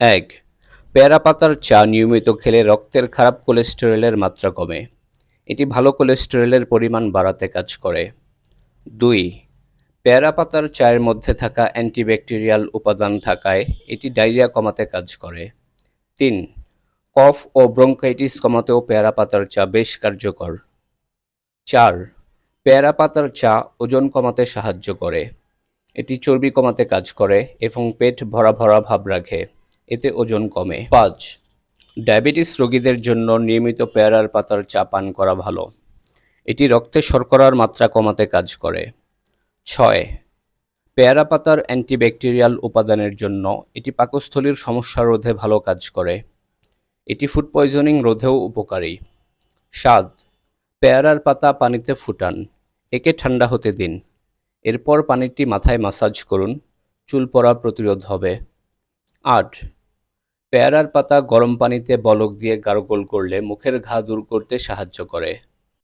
এক, পেয়ারা পাতার চা নিয়মিত খেলে রক্তের খারাপ কোলেস্টেরলের মাত্রা কমে। এটি ভালো কোলেস্টেরলের পরিমাণ বাড়াতে কাজ করে। ২, পেয়ারা পাতার চায়ের মধ্যে থাকা অ্যান্টিব্যাকটেরিয়াল উপাদান থাকায় এটি ডায়রিয়া কমাতে কাজ করে। ৩, কফ ও ব্রঙ্কাইটিস কমাতেও পেয়ারা পাতার চা বেশ কার্যকর। ৪, পেয়ারা পাতার চা ওজন কমাতে সাহায্য করে। এটি চর্বি কমাতে কাজ করে এবং পেট ভরা ভরা ভাব রাখে, এতে ওজন কমে। ৫, ডায়াবেটিস রোগীদের জন্য নিয়মিত পেয়ারার পাতার চা পান করা ভালো। এটি রক্তে শর্করার মাত্রা কমাতে কাজ করে। ৬, পেয়ারা পাতার অ্যান্টিব্যাকটেরিয়াল উপাদানের জন্য এটি পাকস্থলীর সমস্যা রোধে ভালো কাজ করে। এটি ফুড পয়জনিং রোধেও উপকারী। ৭, পেয়ারার পাতা পানিতে ফুটান, একে ঠান্ডা হতে দিন। এরপর পানিটি মাথায় মাসাজ করুন, চুল পড়া প্রতিরোধ হবে। ৮, পেয়ারার পাতা গরম পানিতে বলক দিয়ে গার্গল করলে মুখের ঘা দূর করতে সাহায্য করে।